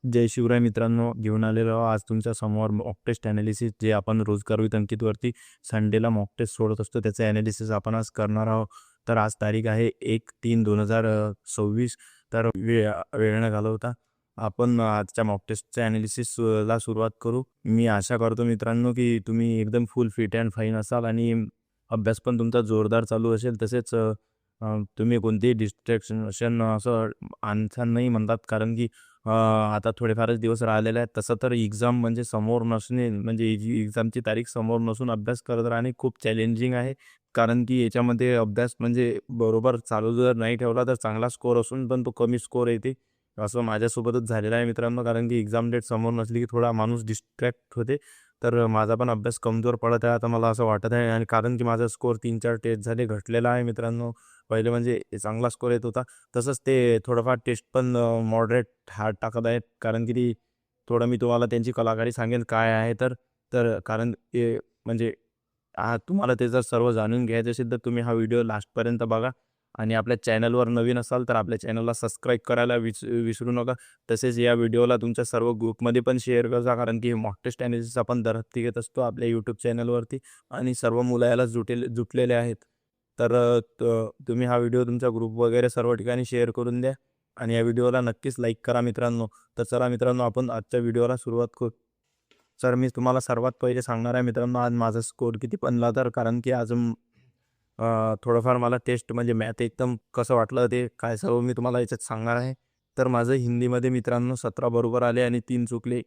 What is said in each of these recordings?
जय शिवराय मित्रांनो, घेऊन आलेलो आहोत आज तुमच्या समोर मॉक टेस्ट ॲनालिसिस जे आपण रोज करवीत अंकितवरती संडेला मॉक टेस्ट सोडत असतो त्याचं ॲनालिसिस आपण आज करणार आहोत. तर आज तारीख आहे 1/3/2026. तर वेळ न घालवता आपण आजच्या मॉक टेस्टच्या ॲनालिसिसला सुरुवात करू. मी आशा करतो मित्रांनो की तुम्ही एकदम फुल फिट अँड फाईन असाल आणि अभ्यास पण तुमचा जोरदार चालू असेल. तसेच तुम्ही कोणतेही डिस्ट्रॅक्शन असं आणता नाही म्हणतात कारण की आता थोडेफारच दिवस राहिलेले आहेत. तसं तर एक्झाम म्हणजे समोर नसणे म्हणजे एक्झामची तारीख समोर नसून अभ्यास करत राहणे खूप चॅलेंजिंग आहे. कारण की याच्यामध्ये अभ्यास म्हणजे बरोबर चालू जर नाही ठेवला तर चांगला स्कोर असून पण तो कमी स्कोर येते. असं माझ्यासोबतच झालेलं आहे मित्रांनो. कारण की एक्झाम डेट समोर नसली की थोडा माणूस डिस्ट्रॅक्ट होते. तर माझा पण अभ्यास कमजोर पडत आहे आता मला असं वाटत आहे आणि कारण की माझा स्कोर 3-4 टेस्ट झाले घटलेला आहे मित्रांनो. पहिले म्हणजे चांगला स्कोर येत होता. तसंच ते थोडंफार टेस्ट पण मॉडरेट हार्ड टाकत आहेत. कारण की ती थोडं मी तुम्हाला त्यांची कलाकारी सांगेन काय आहे तर तर कारण ते म्हणजे तुम्हाला ते जर सर्व जाणून घ्यायचं असेल तर तुम्ही हा व्हिडिओ लास्टपर्यंत बघा आणि आपल्या चॅनलवर नवीन असाल तर आपल्या चॅनलला सबस्क्राईब करायला विसरू नका. तसेच या व्हिडिओला तुमच्या सर्व ग्रुपमध्ये पण शेअर करा कारण की मॉक टेस्ट ॲनालिसिस आपण दर हफ्ते घेत असतो आपल्या यूट्यूब चॅनलवरती आणि सर्व मुलं याला जुटलेले आहेत. तर तुम्ही हा व्हिडिओ तुमच्या ग्रुप वगैरे सर्व ठिकाणी शेअर करून द्या आणि या व्हिडिओला नक्कीच लाईक करा मित्रांनो. तर चला मित्रांनो आपण आजच्या व्हिडिओला सुरुवात करू. तर मी तुम्हाला सर्वात पहिले सांगणार आहे मित्रांनो आज माझा स्कोर किती बनला तर कारण की आज थोडंफार मला टेस्ट म्हणजे मॅथ एकदम कसं वाटलं ते काय सर्व मी तुम्हाला याच्यात सांगणार आहे. तर माझं हिंदीमध्ये मित्रांनो 17 बरोबर आले आणि 3 चुकले.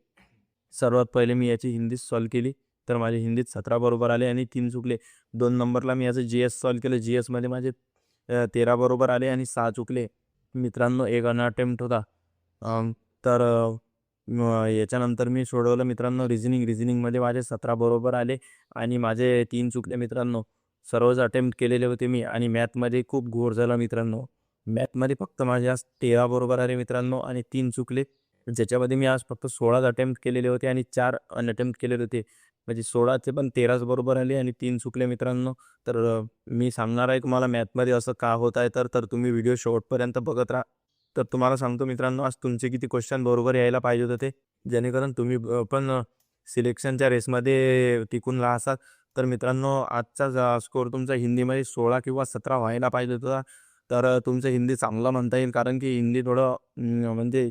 सर्वात पहिले मी याची हिंदीत सॉल्व्ह केली. तर माझे हिंदीत 17 बरोबर आले आणि 3 चुकले. 2 नंबरला मी याचं जी-एस सॉल्व्ह केलं. जी-एसमध्ये माझे 13 बरोबर आले आणि 6 चुकले. मित्रांनो एक अनअटेम्प्ट होता. अं, तर याच्यानंतर मी सोडवलं मित्रांनो रिझनिंगमध्ये माझे 17 बरोबर आले आणि माझे 3 चुकले मित्रांनो. सर्वच अटेम्प्ट केलेले होते मी आणि मॅथमध्ये खूप घोर झाला मित्रांनो. मॅथमध्ये फक्त माझे आज 13 बरोबर आले मित्रांनो आणि 3 चुकले. ज्याच्यामध्ये मी आज फक्त 16च अटेम्प्ट केलेले होते आणि 4 अनअटेम्प्ट केलेले होते. म्हणजे 16चे पण 13च बरोबर आले आणि 3 चुकले मित्रांनो. तर मी सांगणार आहे तुम्हाला मॅथमध्ये असं का होत आहे तर तुम्ही व्हिडिओ शेवटपर्यंत बघत राहा. तर तुम्हाला सांगतो मित्रांनो आज तुमचे किती क्वेश्चन बरोबर यायला पाहिजे होते जेणेकरून तुम्ही पण सिलेक्शनच्या रेसमध्ये टिकून राहसाल. तर मित्रांनो आजचा स्कोर तुमचा हिंदीमध्ये 16 किंवा 17 व्हायला पाहिजे होता. तर तुमचं हिंदी चांगलं म्हणता येईल कारण की हिंदी थोडं म्हणजे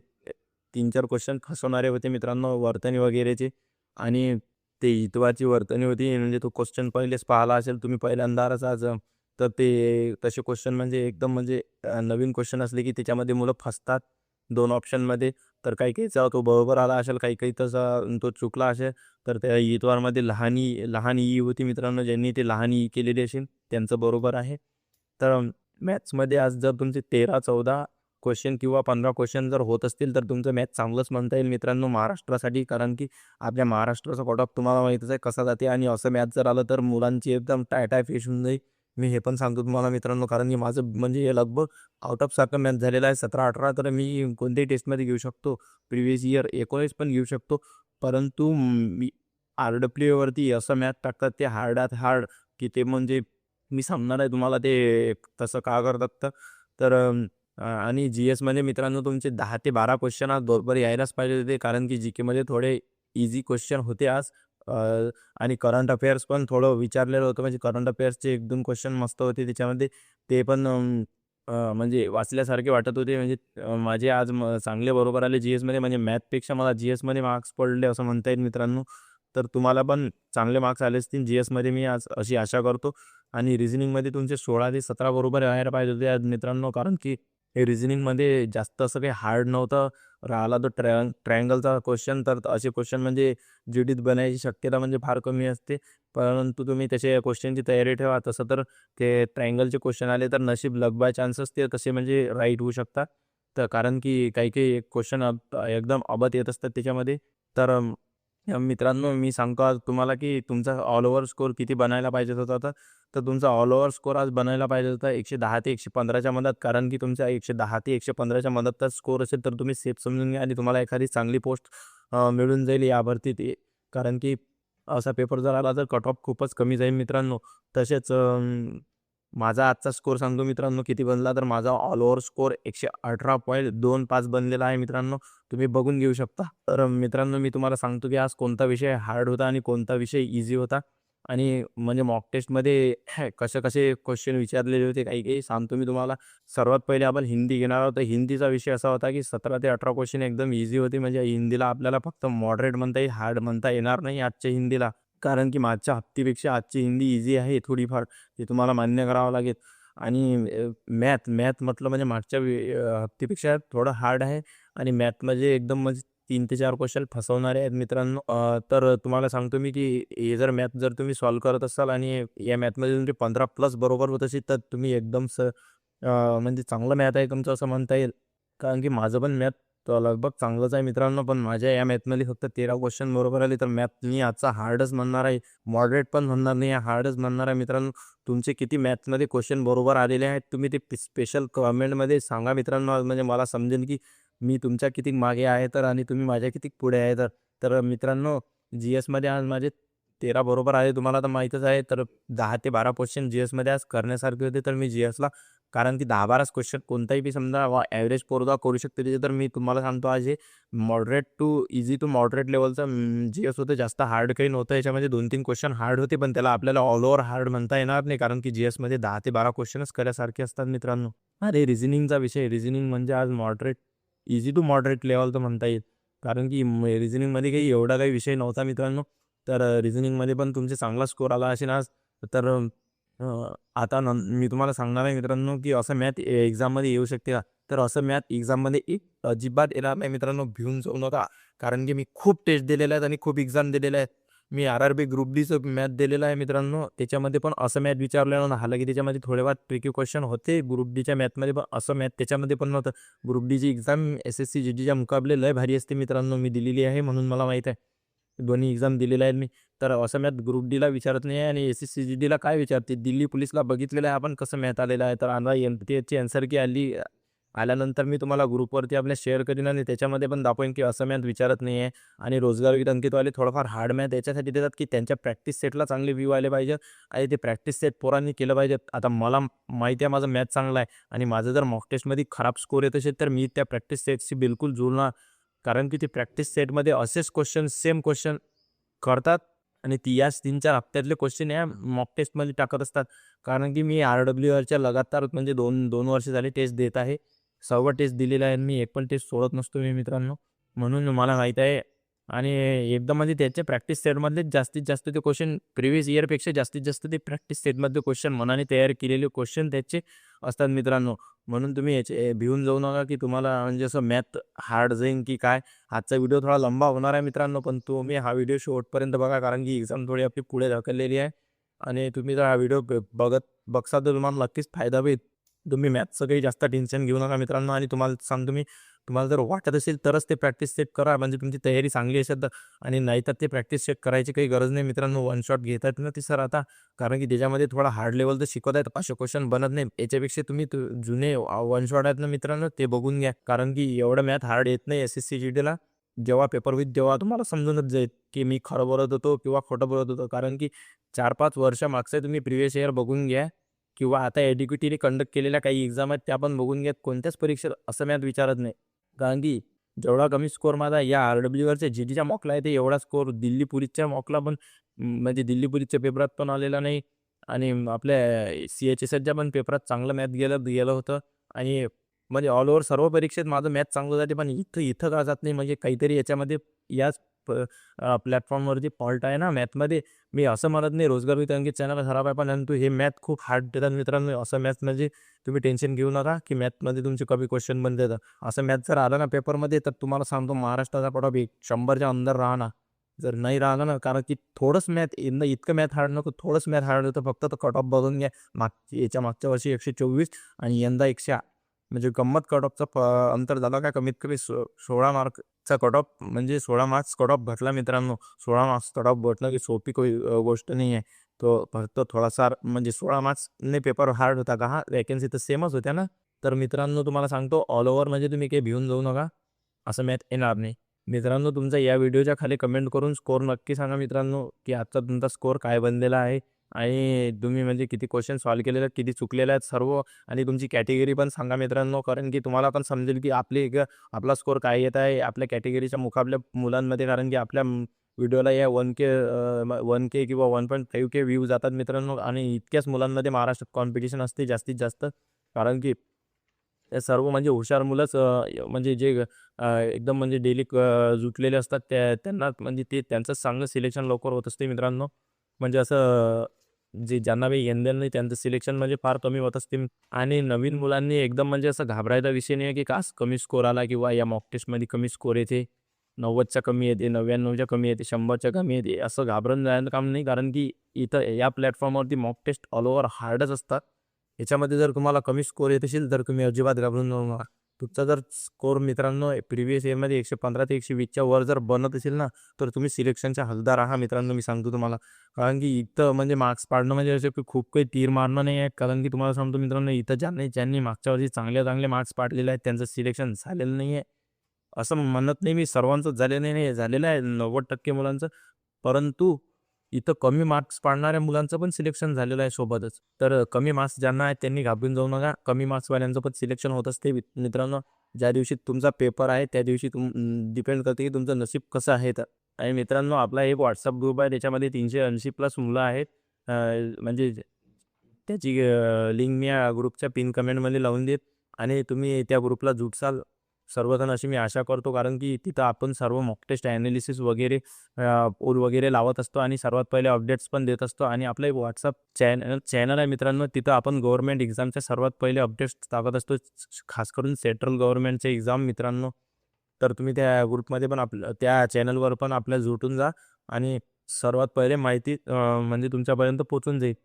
3-4 क्वेश्चन फसवणारे होते मित्रांनो वर्तणी वगैरेचे आणि ते हितवाची वर्तणी होती म्हणजे तो क्वेश्चन पहिलेच पाहिला असेल तुम्ही पहिल्यांदाच आज तर ते तसे क्वेश्चन म्हणजे एकदम म्हणजे नवीन क्वेश्चन असले की त्याच्यामध्ये मुलं फसतात 2 ऑप्शनमध्ये. तर काही काहीचा तो बरोबर आला असेल काही काही तसा तो चुकला असेल. तर त्या ईतवारमध्ये लहान ई होती मित्रांनो ज्यांनी ते लहान ई केलेली असेल त्यांचं बरोबर आहे. तर मॅथ्समध्ये आज जर तुमचे 13-14 क्वेश्चन किंवा 15 क्वेश्चन जर होत असतील तर तुमचं मॅथ चांगलंच म्हणता येईल मित्रांनो महाराष्ट्रासाठी. कारण की आपल्या महाराष्ट्राचा कट ऑफ तुम्हाला माहीतच आहे कसा जाते आणि असं मॅथ जर आलं तर मुलांची एकदम टाय फेस होऊन जाईल. मी हे पण सांगतो तुम्हाला मित्रांनो कारण की माझं म्हणजे हे लगभग आउट ऑफ सारखं मॅथ झालेलं आहे 17-18. तर मी कोणत्याही टेस्टमध्ये घेऊ शकतो. प्रिव्हियस इयर 19 पण घेऊ शकतो. परंतु मी आर-डब्ल्यूवरती असं मॅथ टाकतात ते हार्डात हार्ड की ते म्हणजे मी सांगणार आहे तुम्हाला ते तसं का करतात तर आणि जी-एसमध्ये मित्रांनो तुमचे 10 ते 12 क्वेश्चन आज बरोबर यायलाच पाहिजे होते कारण की जी-केमध्ये थोडे इझी क्वेश्चन होते आज. अ, आणि करंट अफेअर्स पण थोडं विचारलेलं होतं म्हणजे करंट अफेअर्सचे 1-2 क्वेश्चन मस्त होते त्याच्यामध्ये. ते पण म्हणजे वाचल्यासारखे वाटत होते म्हणजे माझे आज चांगले बरोबर आले जी-एसमध्ये म्हणजे मॅथपेक्षा मला जी-एसमध्ये मार्क्स पडले असं म्हणता येईल मित्रांनो. तर तुम्हाला पण चांगले मार्क्स आले असतील जी-एसमध्ये मी आज अशी आशा करतो. आणि रिझनिंगमध्ये तुमचे 16 ते 17 बरोबर यायला पाहिजे होते आज मित्रांनो कारण की हे रिझनिंगमध्ये जास्त असं काही हार्ड नव्हतं. राहिला तो ट्रायंगलचा क्वेश्चन तर असे क्वेश्चन म्हणजे जीडीत बनायची शक्यता म्हणजे फार कमी असते. परंतु तुम्ही तसे क्वेश्चनची तयारी ठेवा. तसं तर ते ट्रायंगलचे क्वेश्चन आले तर नशीब लक बाय चान्सेस ते तसे म्हणजे राईट होऊ शकतात. तर कारण की काही-काही क्वेश्चन एकदम अबत येत असतात त्याच्यामध्ये. तर मित्रांनो मी सांगतो आज तुम्हाला की तुमचा ऑल ओव्हर स्कोर किती बनायला पाहिजे होता तर तुमचा ऑल ओव्हर स्कोर आज बनायला पाहिजे होता 110 ते 115च्या मधात. कारण की तुमच्या 110 ते 115च्या मधातचा स्कोर असेल तर तुम्ही सेफ समजून घ्या आणि तुम्हाला एखादी चांगली पोस्ट मिळून जाईल या भरतीत. कारण की असा पेपर जर आला तर कट ऑफ खूपच कमी जाईल मित्रांनो. तसेच माझा आजचा स्कोर सांगतो मित्रांनो किती बनला, तर माझा ऑल ओव्हर स्कोर 118.25 बनलेला आहे मित्रांनो. तुम्ही बघून घेऊ शकता. तर मित्रांनो मी तुम्हाला सांगतो की आज कोणता विषय हार्ड होता आणि कोणता विषय ईझी होता आणि म्हणजे मॉक टेस्टमध्ये कसे क्वेश्चन विचारलेले होते काही सांगतो मी तुम्हाला. सर्वात पहिले आपण हिंदी घेणार आहोत. तर हिंदीचा विषय असा होता की 17 ते 18 क्वेश्चन एकदम ईझी होते. म्हणजे हिंदीला आपल्याला फक्त मॉडरेट म्हणता येईल, हार्ड म्हणता येणार नाही आजच्या हिंदीला. कारण की मागच्या हप्तीपेक्षा आजची हिंदी ईझी आहे थोडीफार, ते तुम्हाला मान्य करावं लागेल. आणि मॅथ म्हटलं म्हणजे मागच्या हप्तीपेक्षा थोडं हार्ड आहे आणि मॅथ म्हणजे एकदम म्हणजे 3 ते 4 क्वेश्चन फसवणारे आहेत मित्रांनो. तर तुम्हाला सांगतो मी की हे जर मॅथ जर तुम्ही सॉल्व्ह करत असाल आणि या मॅथमध्ये तुमचे 15+ बरोबर होत असेल, तर तुम्ही एकदम म्हणजे चांगलं मॅथ आहे तुमचं असं म्हणता येईल. कारण की माझं पण मॅथ लगभग चांगलंच आहे मित्रांनो, पण माझ्या या मॅथमध्ये फक्त 13 क्वेश्चन बरोबर आले. तर मॅथ मी आजचा हार्डच म्हणणार आहे. मॉडरेट पण म्हणणार नाही, हार्डच म्हणणार आहे मित्रांनो. तुमचे किती मॅथमध्ये क्वेश्चन बरोबर आलेले आहेत, तुम्ही ते स्पेशल कमेंटमध्ये सांगा मित्रांनो. आज म्हणजे मला समजेल की मी तुमच्या किती मागे आहे तर आणि तुम्ही माझ्या किती पुढे आहे तर. तर मित्रांनो जी-एसमध्ये आज माझे 13 बरोबर आले तुम्हाला तर माहीतच आहे. तर 10 ते 12 क्वेश्चन जी-एसमध्ये आज करण्यासारखे होते. तर मी जी-एसला कारण की 10-12 क्वेश्चन कोणताही बी समजा ॲव्हरेज पोरगा करू शकते त्याचे. तर मी तुम्हाला सांगतो आज हे moderate to easy to moderate लेव्हलचं जी-एस होतं. जास्त हार्ड काही नव्हतं. याच्यामध्ये 2-3 क्वेश्चन हार्ड होते, पण त्याला आपल्याला ऑल ओव्हर हार्ड म्हणता येणार नाही. कारण की जी-एसमध्ये 10 ते 12 क्वेश्चनच करायसारखे असतात मित्रांनो. अरे रिझनिंगचा विषय, रिझनिंग म्हणजे आज मॉडरेट ईझी टू मॉडरेट लेव्हलचं म्हणता येईल. कारण की रिझनिंगमध्ये काही एवढा काही विषय नव्हता मित्रांनो. तर रिझनिंगमध्ये पण तुमचे चांगला स्कोर आला असेल आज. तर आता मी तुम्हाला सांगणार आहे मित्रांनो, की असं मॅथ एक्झाममध्ये येऊ शकते का? तर असं मॅथ एक्झाममध्ये अजिबात येणार नाही मित्रांनो. भिवून जाऊ नका. कारण की मी खूप टेस्ट दिलेल्या आहेत आणि खूप एक्झाम दिलेल्या आहेत. मी आर-आर-बी ग्रुप डीचं मॅथ दिलेलं आहे मित्रांनो. त्याच्यामध्ये पण असं मॅथ विचारलेलं नव्हतं. हालांकी त्याच्यामध्ये थोडेफार ट्रिकी क्वेश्चन होते ग्रुप डीच्या मॅथमध्ये, पण असं मॅथ त्याच्यामध्ये पण नव्हतं. ग्रुप डीची एक्झाम एस-एस-सी जी-डीच्या मुकाबले लय भारी असते मित्रांनो. मी दिलेली आहे म्हणून मला माहीत आहे. दोन्ही एक्झाम दिलेल्या आहेत मी. तर असं मॅथ ग्रुप डीला विचारत नाही आहे आणि एस-एस-सी जी-डीला काय विचारते? दिल्ली पोलिसला बघितलेलं आहे आपण कसं मॅथ आलेलं आहे. तर आता एम-टी-एसची आन्सर की आल्यानंतर मी तुम्हाला ग्रुपवरती आपल्या शेअर करीन आणि त्याच्यामध्ये पण दाखवेन की असं मॅथ विचारत नाही आहे. आणि रोजगार विथ अंकितवाले थोडंफार हार्ड मॅथ याच्यासाठी देतात की त्यांच्या प्रॅक्टिस सेटला चांगले व्ह्यू आले पाहिजे आणि ते प्रॅक्टिस सेट पोरांनी केलं पाहिजे. आता मला माहिती आहे माझं मॅथ चांगलं आहे आणि माझं जर मॉक टेस्टमध्ये खराब स्कोर येत असेल तर मी त्या प्रॅक्टिस सेटशी बिलकुल जुळणार. कारण की ते प्रॅक्टिस सेटमध्ये असेच क्वेश्चन, सेम क्वेश्चन करतात आणि याच 3-4 हप्त्यातले क्वेश्चन या मॉक टेस्टमध्ये टाकत असतात. कारण की मी आर-डब्ल्यू-आरच्या लगातार म्हणजे 2 वर्ष झाले टेस्ट देत आहे. सर्व टेस्ट दिलेल्या आहेत मी. एक पण टेस्ट सोडत नसतो मी मित्रांनो. म्हणून मला माहीत आहे आणि एकदम म्हणजे त्याच्या प्रॅक्टिस सेटमधले जास्तीत जास्त ते क्वेश्चन प्रिव्हियस इयरपेक्षा जास्तीत जास्त ते प्रॅक्टिस सेटमधले क्वेश्चन मनाने तयार केलेले क्वेश्चन त्याचे असतात मित्रांनो. म्हणून तुम्ही याचे भिवून जाऊ नका की तुम्हाला म्हणजे असं मॅथ हार्ड जाईन की काय. आजचा व्हिडिओ थोडा लंबा होणार आहे मित्रांनो, पण तुम्ही हा व्हिडिओ शेवटपर्यंत बघा कारण की एक्झाम थोडी आपली पुढे ढकललेली आहे आणि तुम्ही जर हा व्हिडिओ बघसाल तर तुम्हाला नक्कीच फायदा होईल. तुम्ही मॅथचं काही जास्त टेन्शन घेऊ नका मित्रांनो आणि तुम्हाला सांगतो मी, तुम्हाला जर वाटत असेल तरच ते प्रॅक्टिस सेट करा म्हणजे तुमची तयारी चांगली असेल तर. आणि नाहीतर ते प्रॅक्टिस सेट करायची काही गरज नाही मित्रांनो. वन शॉट घेतात ना ते सर आता, कारण की त्याच्यामध्ये थोडा हार्ड लेवलचं शिकवत आहेत. असे क्वेश्चन बनत नाही. याच्यापेक्षा तुम्ही जुने वन शॉट आहेत ना मित्रांनो ते बघून घ्या. कारण की एवढं मॅथ हार्ड येत नाही एस-एस-सी जी-डीला. जेव्हा पेपर होईल तेव्हा तुम्हाला समजूनच जाईल की मी खरं बोलत होतो किंवा खोटं बोलत होतो. कारण की 4-5 वर्ष मागचे तुम्ही प्रिव्हियस इयर बघून घ्या किंवा आता एडुकेटीने कंडक्ट केलेल्या काही एक्झाम आहेत त्या पण बघून घ्या. कोणत्याच परीक्षेत असं मॅथ विचारत नाही. कारण की जेवढा कमी स्कोर माझा या आर-डब्ल्यू-आरच्या जी-डीच्या मॉकला आहे, ते एवढा स्कोर दिल्ली पोलीसच्या मॉकला पण म्हणजे दिल्ली पोलीसच्या पेपरात पण आलेला नाही आणि आपल्या सी-एच-एस-एलच्या पण पेपरात चांगलं मॅथ गेलं गेलं होतं आणि म्हणजे ऑल ओव्हर सर्व परीक्षेत माझं मॅथ चांगलं जाते. पण इथं इथं का जात नाही म्हणजे काहीतरी याच्यामध्ये याच प्लॅटफॉर्मवरती फॉल्ट आहे ना मॅथमध्ये. मी असं म्हणत नाही रोजगार विथ अंकित चॅनल खराब आहे, परंतु हे मॅथ खूप हार्ड देतात मित्रांनो. असं मॅथ म्हणजे तुम्ही टेन्शन घेऊ नका की मॅथमध्ये तुमचे कमी क्वेश्चन बनते तर. असं मॅथ जर आलं ना पेपरमध्ये तर तुम्हाला सांगतो महाराष्ट्राचा कट ऑफ 100च्या अंदर राहणार. जर नाही राहिलं ना, कारण की थोडंच मॅथ इतकं मॅथ हार्ड नको, थोडंच मॅथ हार्ड होतं. फक्त तो कट ऑफ बघून घ्या. मागच्या वर्षी 124 आणि यंदा 108 म्हणजे गंमत कट ऑफचा अंतर झालं काय कमीत कमी 16 मार्कचा कट ऑफ म्हणजे 16 मार्क्स कट ऑफ भेटला मित्रांनो. 16 मार्क्स कट ऑफ भेटणं की सोपी काही गोष्ट नाही आहे. तो फक्त थोडासा म्हणजे 16 मार्क्सने पेपर हार्ड होता का? हां, वॅकन्सी तर सेमच होत्या ना. तर मित्रांनो तुम्हाला सांगतो ऑल ओव्हर म्हणजे तुम्ही काही भिवून जाऊ नका. असं मॅथ येणार नाही. मित्रांनो तुमचा या व्हिडिओच्या खाली कमेंट करून स्कोर नक्की सांगा मित्रांनो, की आजचा तुमचा स्कोर काय बनलेला आहे आणि तुम्ही म्हणजे किती क्वेश्चन सॉल्व्ह केलेले आहेत, किती चुकलेले आहेत सर्व, आणि तुमची कॅटेगरी पण सांगा मित्रांनो. कारण की तुम्हाला पण समजेल की आपला स्कोर काय येत आहे आपल्या कॅटेगरीच्या मुकाबल्या मुलांमध्ये. कारण की आपल्या व्हिडिओला या 1K किंवा 1.5K व्ह्यूज जातात मित्रांनो, आणि इतक्याच मुलांमध्ये महाराष्ट्रात कॉम्पिटिशन असते जास्तीत जास्त. कारण की ते सर्व म्हणजे हुशार मुलंच म्हणजे जे एकदम म्हणजे डेली जुटलेले असतात त्यांना म्हणजे ते त्यांचं चांगलं सिलेक्शन लवकर होत असते मित्रांनो. म्हणजे असं जे ज्यांना काही घेणं नाही त्यांचं सिलेक्शन म्हणजे फार कमी होत असते. आणि नवीन मुलांनी एकदम म्हणजे असं घाबरायचा विषय नाही आहे की कास कमी स्कोर आला किंवा या मॉक टेस्टमध्ये कमी स्कोर येते, 90च्या कमी येते, 99च्या कमी येते, 100च्या कमी येते, असं घाबरून जायचं काम नाही. कारण की इथं या प्लॅटफॉर्मवरती मॉक टेस्ट ऑल ओव्हर हार्डच असतात. याच्यामध्ये जर तुम्हाला कमी स्कोर येत असेल तर तुम्ही अजिबात घाबरून जाऊ नका. तुमचा जर स्कोर मित्रांनो प्रिव्हियस इयरमध्ये 115 ते 120च्या वर जर बनत असेल ना, तर तुम्ही सिलेक्शनच्या हकदार आहात मित्रांनो, मी सांगतो तुम्हाला. कारण की इथं म्हणजे मार्क्स पाडणं म्हणजे असे खूप काही तीर मारणं नाही आहे. कारण की तुम्हाला सांगतो मित्रांनो, इथं ज्यांनी ज्यांनी मागच्या वर्षी चांगले चांगले मार्क्स पाडलेले आहेत त्यांचं सिलेक्शन झालेलं नाही आहे. असं म्हणत नाही मी सर्वांचंच झालेलं नाही, झालेलं आहे 90% मुलांचं. परंतु इथं कमी मार्क्स पाडणाऱ्या मुलांचं पण सिलेक्शन झालेलं आहे सोबतच. तर कमी मार्क्स ज्यांना आहेत त्यांनी घाबरून जाऊ नका. कमी मार्क्सवाल्यांचं पण सिलेक्शन होत असते मित्रांनो. ज्या दिवशी तुमचा पेपर आहे त्या दिवशी डिपेंड करते की तुमचं नशीब कसं आहे तर. आणि मित्रांनो, आपला एक WhatsApp ग्रुप आहे, त्याच्यामध्ये 380+ मुलं आहेत. म्हणजे त्याची लिंक मी या ग्रुपच्या पिन कमेंटमध्ये लावून देत, आणि तुम्ही त्या ग्रुपला जुडसाल सर्वजण अशी मी आशा करतो. कारण की तिथं आपण सर्व मॉक टेस्ट ॲनालिसिस वगैरे पोल वगैरे लावत असतो आणि सर्वात पहिले अपडेट्स पण देत असतो. आणि आपलं एक WhatsApp चॅनल आहे मित्रांनो, तिथं आपण गव्हर्नमेंट एक्झामच्या सर्वात पहिले अपडेट्स टाकत असतो, खास करून सेंट्रल गव्हर्नमेंटचे एक्झाम मित्रांनो. तर तुम्ही त्या ग्रुपमध्ये पण त्या चॅनलवर पण आपल्याला जुटून जा, आणि सर्वात पहिले माहिती म्हणजे तुमच्यापर्यंत पोहोचून जाईल.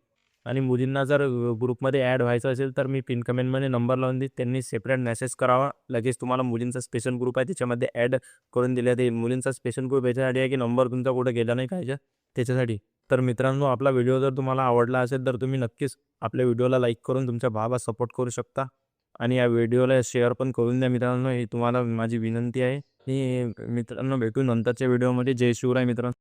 आणि मुलींना जर ग्रुपमध्ये ॲड व्हायचं असेल तर मी पिन कमेंटमध्ये नंबर लावून देईन, त्यांनी सेपरेट मेसेज करावा. लगेच तुम्हाला मुलींचा स्पेशल ग्रुप आहे त्याच्यामध्ये ॲड करून दिल्या जाईल. मुलींचा स्पेशल ग्रुप याच्यासाठी आहे की नंबर तुमचा कुठे गेला नाही पाहिजे त्याच्यासाठी. तर मित्रांनो, आपला व्हिडिओ जर तुम्हाला आवडला असेल तर तुम्ही नक्कीच आपल्या व्हिडिओला लाईक करून तुमच्या भावाला सपोर्ट करू शकता. आणि या व्हिडिओला शेअर पण करून द्या मित्रांनो, ही तुम्हाला माझी विनंती आहे. आणि मित्रांनो, भेटू नंतरच्या व्हिडिओमध्ये. जय शिवराय मित्रांनो.